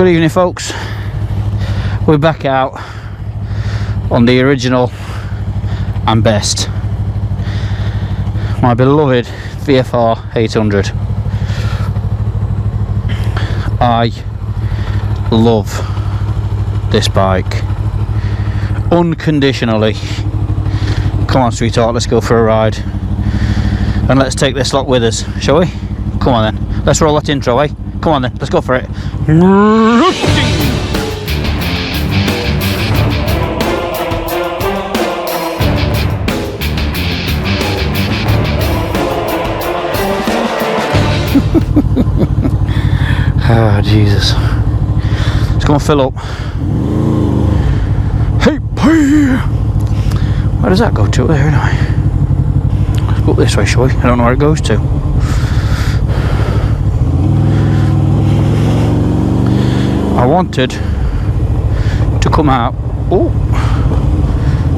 Good evening, folks. We're back out on the original and best, my beloved VFR800. I love this bike unconditionally. Come on, sweetheart, let's go for a ride and let's take this lot with us, shall we? Come on then, let's roll that intro, eh? Come on then, let's go for it. Oh, Jesus. Let's go and fill up. Hey, where does that go to? There, anyway. Let's go up this way, shall we? I don't know where it goes to. I wanted to come out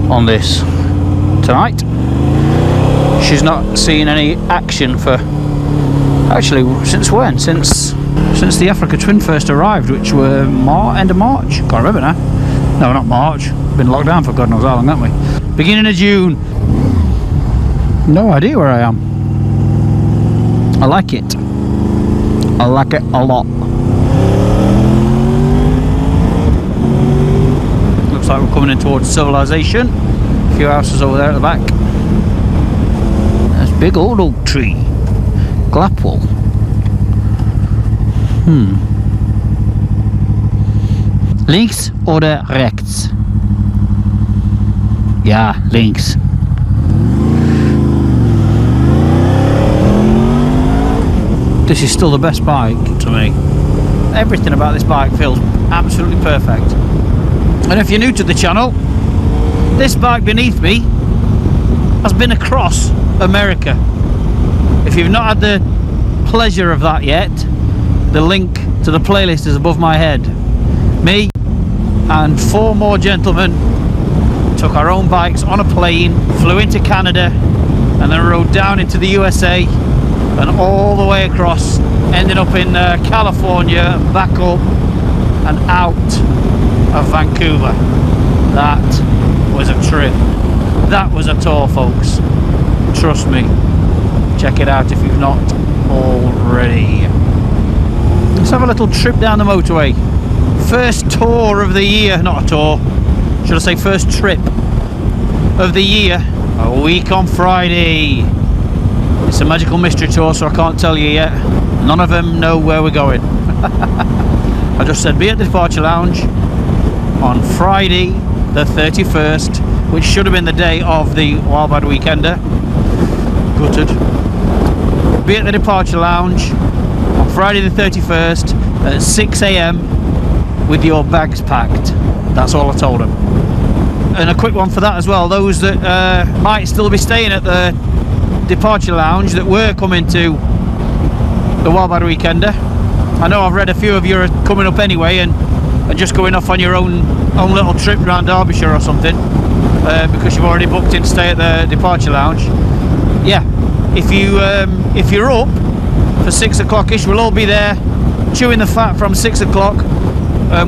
on this tonight. She's not seen any action for, actually, since when? Since the Africa Twin first arrived, which were end of March. Can't remember now. No, not March. Been locked down for God knows how long, haven't we? Beginning of June. No idea where I am. I like it. I like it a lot. Looks like we're coming in towards civilization. A few houses over there at the back. There's a big old oak tree. Glapwell. Links oder rechts? Ja, links. This is still the best bike to me. Everything about this bike feels absolutely perfect. And if you're new to the channel, this bike beneath me has been across America. If you've not had the pleasure of that yet, the link to the playlist is above my head. Me and 4 more gentlemen took our own bikes on a plane, flew into Canada, and then rode down into the USA and all the way across, ended up in California, back up and out of Vancouver. That was a trip. That was a tour, folks. Trust me. Check it out if you've not already. Let's have a little trip down the motorway. First tour of the year, not a tour, should I say first trip of the year, a week on Friday. It's a magical mystery tour, so I can't tell you yet. None of them know where we're going. I just said be at the departure lounge on Friday the 31st, which should have been the day of the Wild Bad Weekender. Gutted. Be at the departure lounge on Friday the 31st at 6 AM with your bags packed. That's all I told them. And a quick one for that as well, those that might still be staying at the departure lounge that were coming to the Wild Bad Weekender. I know I've read a few of you are coming up anyway and just going off on your own little trip around Derbyshire or something because you've already booked in to stay at the departure lounge. Yeah, if you're up for 6 o'clock-ish, we'll all be there chewing the fat from 6 o'clock.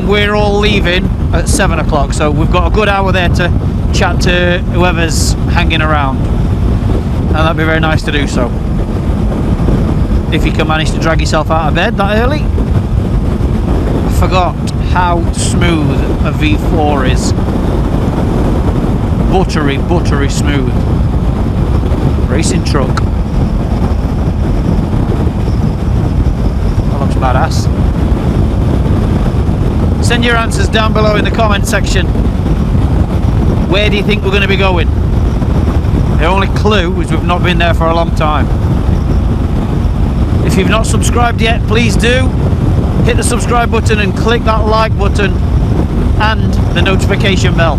We're all leaving at 7 o'clock, so we've got a good hour there to chat to whoever's hanging around, and that'd be very nice to do so. If you can manage to drag yourself out of bed that early. I forgot how smooth a V4 is. Buttery smooth. Racing truck. That looks badass. Send your answers down below in the comment section. Where do you think we're going to be going? The only clue is we've not been there for a long time. If you've not subscribed yet, please do. Hit the subscribe button and click that like button and the notification bell.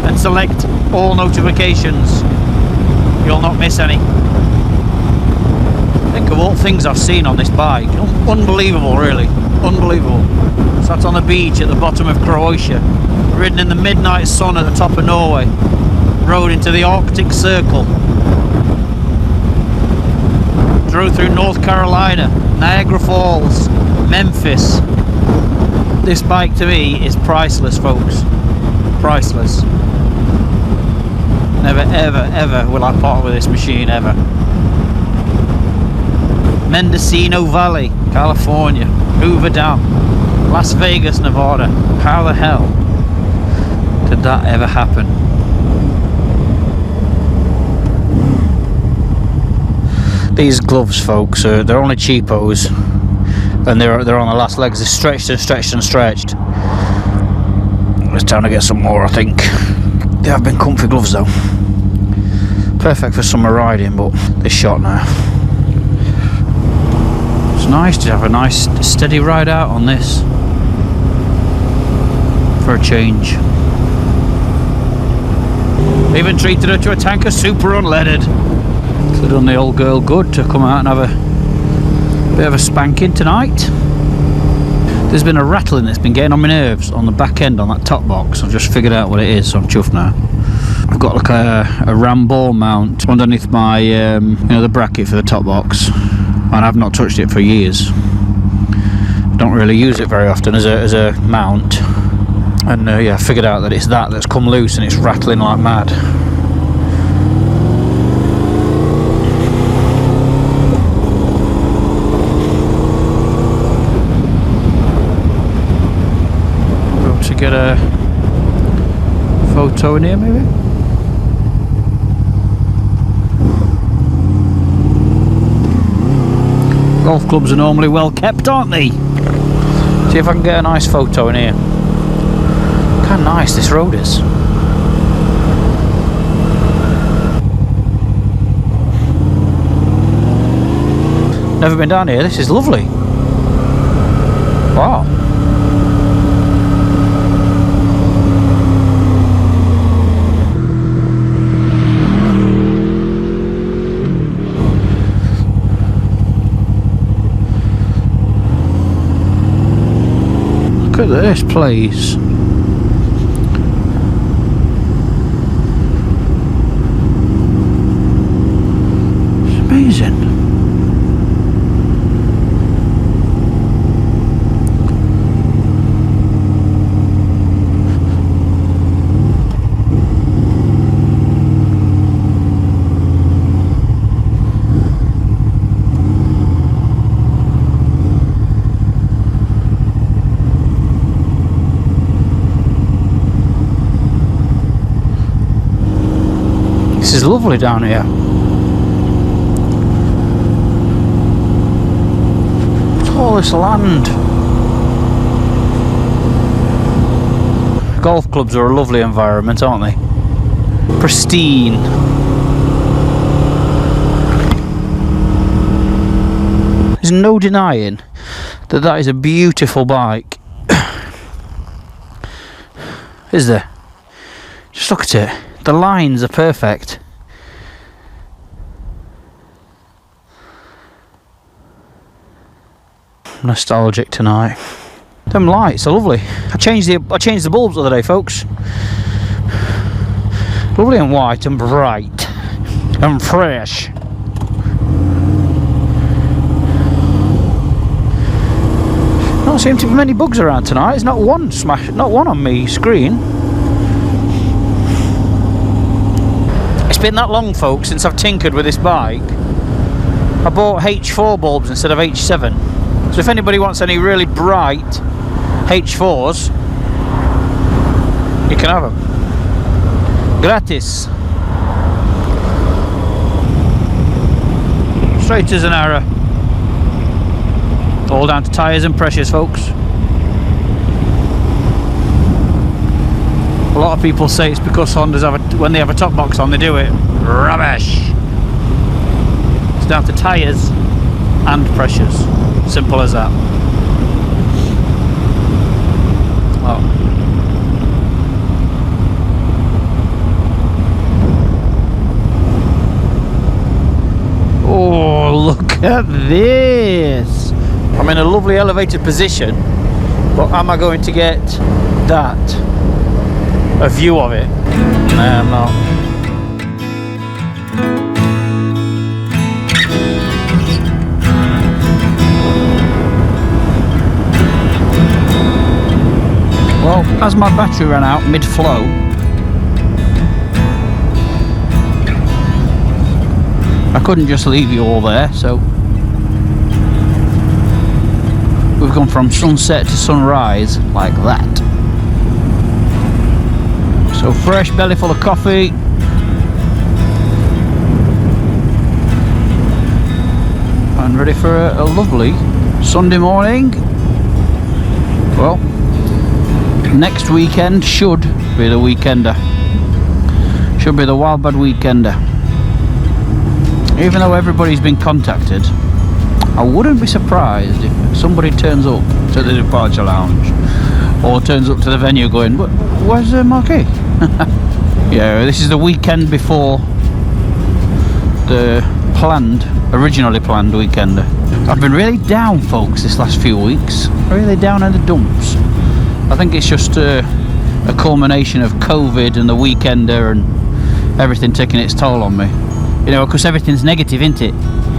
And select all notifications. You'll not miss any. Think of all things I've seen on this bike. Unbelievable, really. Unbelievable. Sat on the beach at the bottom of Croatia, ridden in the midnight sun at the top of Norway, rode into the Arctic Circle, drove through North Carolina, Niagara Falls, Memphis, This bike to me is priceless, folks. Priceless. Never, ever, ever will I part with this machine, ever. Mendocino Valley, California. Hoover Dam. Las Vegas, Nevada. How the hell did that ever happen? These gloves, folks, they're only cheapos, and they're on the last legs. They're stretched and stretched and stretched. It's time to get some more, I think. They have been comfy gloves though. Perfect for summer riding, but they're shot now. It's nice to have a nice steady ride out on this for a change. Even treated her to a tank of super unleaded. So done the old girl good to come out and have a bit of a spanking tonight. There's been a rattling that's been getting on my nerves on the back end on that top box. I've just figured out what it is, so I'm chuffed now. I've got like a ram ball mount underneath my, you know, the bracket for the top box, and I've not touched it for years. Don't really use it very often as a mount, and yeah, I figured out that it's that's come loose and it's rattling like mad. To get a photo in here, maybe. Golf clubs are normally well kept, aren't they? See if I can get a nice photo in here. Look how nice this road is. Never been down here. This is lovely. Wow. Look at this place. It's amazing. This is lovely down here. Look at all this land. Golf clubs are a lovely environment, aren't they? Pristine. There's no denying that that is a beautiful bike. Is there? Just look at it. The lines are perfect. Nostalgic tonight. Them lights are lovely. I changed the bulbs the other day, folks. Lovely and white and bright and fresh. Don't seem to be many bugs around tonight. There's not one on me screen. It's been that long, folks, since I've tinkered with this bike. I bought H4 bulbs instead of H7. So if anybody wants any really bright H4s, you can have them. Gratis. Straight as an arrow. All down to tyres and pressures, folks. A lot of people say it's because Hondas when they have a top box on, they do it. Rubbish. It's down to tyres and pressures. Simple as that. Oh, look at this. I'm in a lovely elevated position, but am I going to get a view of it? No, I'm not. as my battery ran out mid-flow, I couldn't just leave you all there, so we've gone from sunset to sunrise like that. So fresh, belly full of coffee. And ready for a lovely Sunday morning. Well, next weekend should be the weekender. Should be the Wild Bad Weekender. Even though everybody's been contacted, I wouldn't be surprised if somebody turns up to the departure lounge or turns up to the venue going, where's the marquee? Yeah, this is the weekend before the originally planned weekender. I've been really down, folks, this last few weeks. Really down in the dumps. I think it's just a culmination of COVID and the weekender and everything taking its toll on me. You know, because everything's negative, isn't it?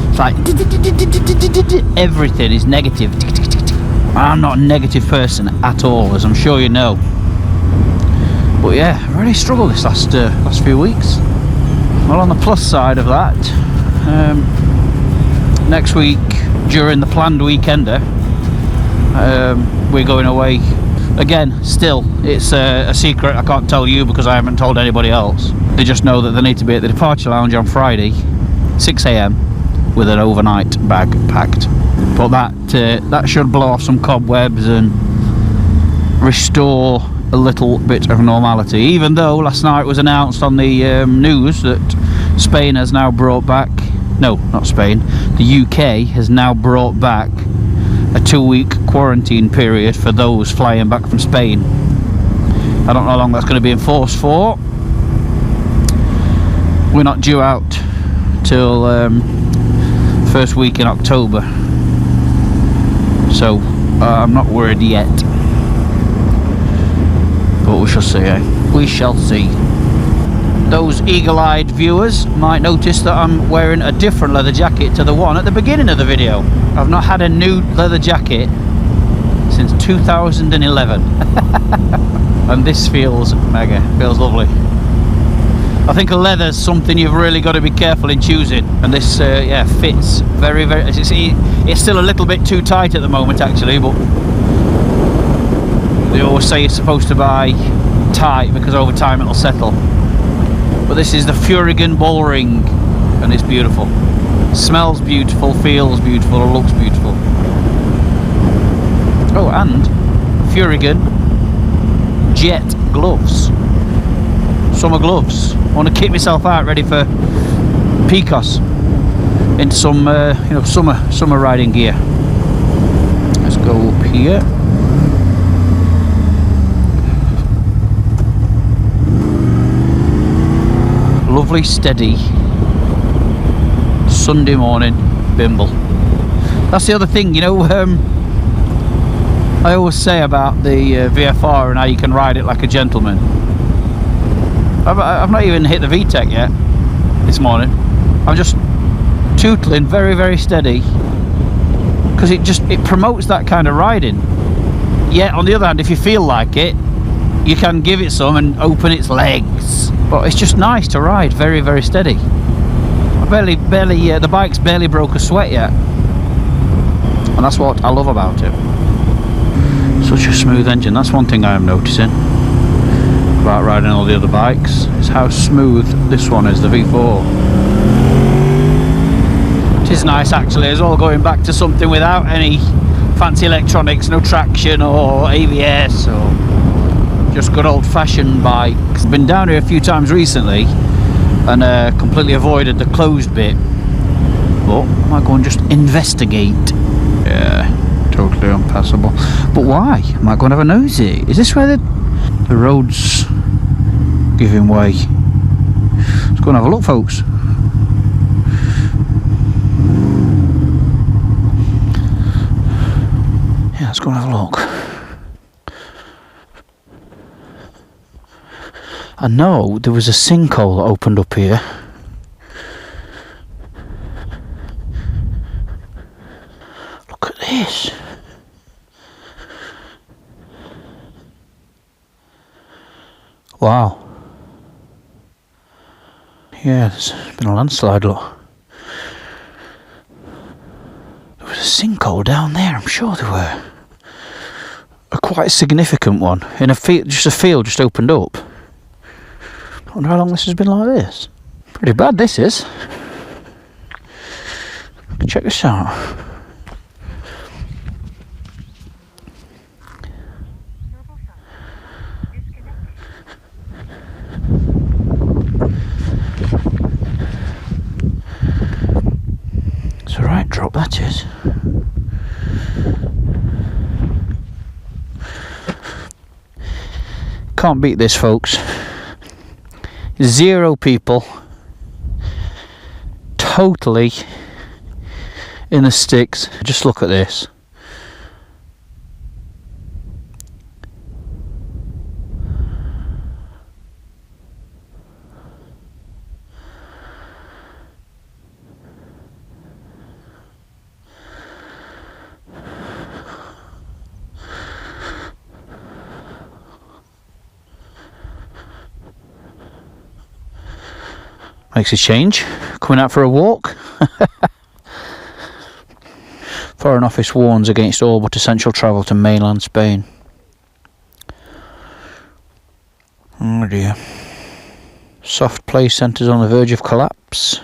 It's like everything is negative. I'm not a negative person at all, as I'm sure you know. But yeah, I really struggled this last few weeks. Well, on the plus side of that, next week during the planned weekender, we're going away again. Still, it's a secret. I can't tell you because I haven't told anybody else. They just know that they need to be at the departure lounge on Friday, 6 AM, with an overnight bag packed. But that should blow off some cobwebs and restore a little bit of normality. Even though last night was announced on the news that Spain has now brought back, no, not Spain, the UK has now brought back a 2-week quarantine period for those flying back from Spain. I don't know how long that's going to be enforced for. We're not due out till first week in October, so I'm not worried yet, but we shall see, eh? We shall see. Those eagle-eyed viewers might notice that I'm wearing a different leather jacket to the one at the beginning of the video. I've not had a new leather jacket since 2011. And this feels mega, feels lovely. I think a leather's something you've really got to be careful in choosing, and this yeah, fits very, very. It's still a little bit too tight at the moment actually, but they always say you're supposed to buy tight because over time it'll settle. But this is the Furigan Ball Ring, and it's beautiful. Smells beautiful, feels beautiful, looks beautiful. Oh, and Furigan Jet gloves. Summer gloves. I want to keep myself out ready for Picos into some you know, summer riding gear. Let's go up here. Lovely steady Sunday morning bimble. That's the other thing, you know, I always say about the VFR and how you can ride it like a gentleman. I've not even hit the VTEC yet this morning. I'm just tootling very, very steady because it promotes that kind of riding. Yet on the other hand, if you feel like it, you can give it some and open its legs. But it's just nice to ride very, very steady. The bike's barely broke a sweat yet, and that's what I love about it. Such a smooth engine. That's one thing I am noticing about riding all the other bikes, is how smooth this one is, the V4. It is nice actually as well, going back to something without any fancy electronics, no traction or ABS or just good old-fashioned bikes. Been down here a few times recently and completely avoided the closed bit, but I might go and just investigate. Yeah, totally unpassable. But why? I might go and have a nosy. Is this where the road's giving way? Let's go and have a look, folks. Yeah, let's go and have a look. I know there was a sinkhole that opened up here. Look at this. Wow. Yeah, there's been a landslide, look. There was a sinkhole down there, I'm sure there were. A quite significant one. In a field, just opened up. I wonder how long this has been like this. Pretty bad, this is. Check this out. It's a right drop, that is. Can't beat this, folks. 0 people. Totally in the sticks. Just look at this. Makes a change. Coming out for a walk. Foreign Office warns against all but essential travel to mainland Spain. Oh dear. Soft play centres on the verge of collapse.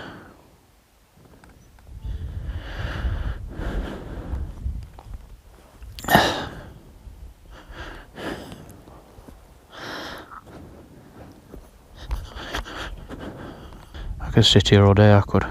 I could sit here all day, I could.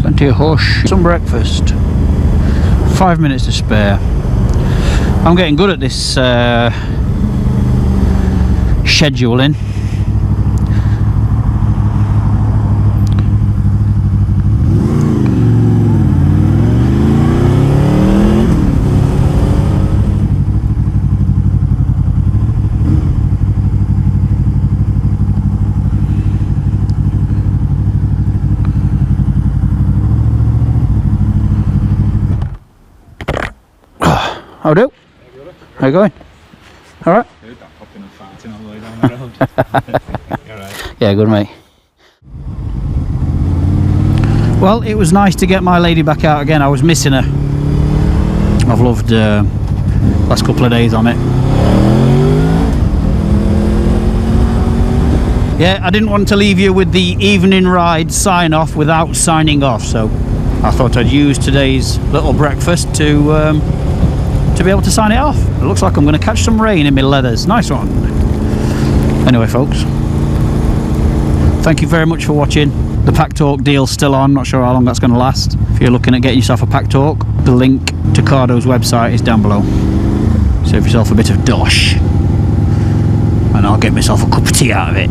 Plenty of hush. Some breakfast. 5 minutes to spare. I'm getting good at this scheduling. How do? How you going? Alright? Heard that popping and farting all the way down the road. You're right. Yeah, good mate. Well, it was nice to get my lady back out again. I was missing her. I've loved last couple of days on it. Yeah, I didn't want to leave you with the evening ride sign off without signing off, so I thought I'd use today's little breakfast to be able to sign it off. It looks like I'm going to catch some rain in my leathers. Nice one. Anyway, folks, thank you very much for watching. The Pack Talk deal's still on. Not sure how long that's going to last. If you're looking at getting yourself a Pack Talk, the link to Cardo's website is down below. Save yourself a bit of dosh, and I'll get myself a cup of tea out of it.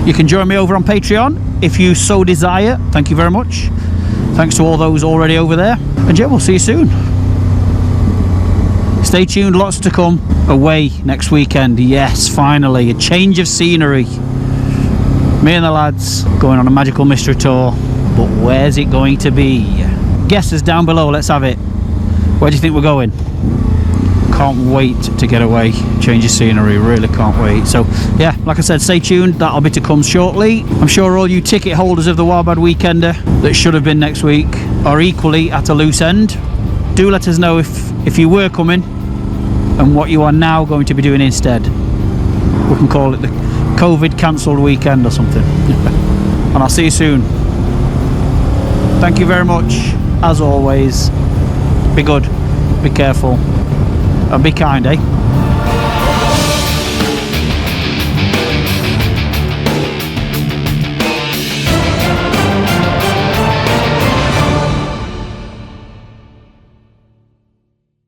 You can join me over on Patreon if you so desire. Thank you very much. Thanks to all those already over there. And yeah, we'll see you soon. Stay tuned, lots to come. Away next weekend. Yes, finally, a change of scenery. Me and the lads going on a magical mystery tour. But where's it going to be? Guesses down below, let's have it. Where do you think we're going? Can't wait to get away, change of scenery, really can't wait. So yeah, like I said, stay tuned, that'll be to come shortly. I'm sure all you ticket holders of the Wildbad Weekender that should have been next week are equally at a loose end. Do let us know if you were coming and what you are now going to be doing instead. We can call it the COVID cancelled weekend or something. And I'll see you soon. Thank you very much, as always. Be good, be careful, and be kind, eh?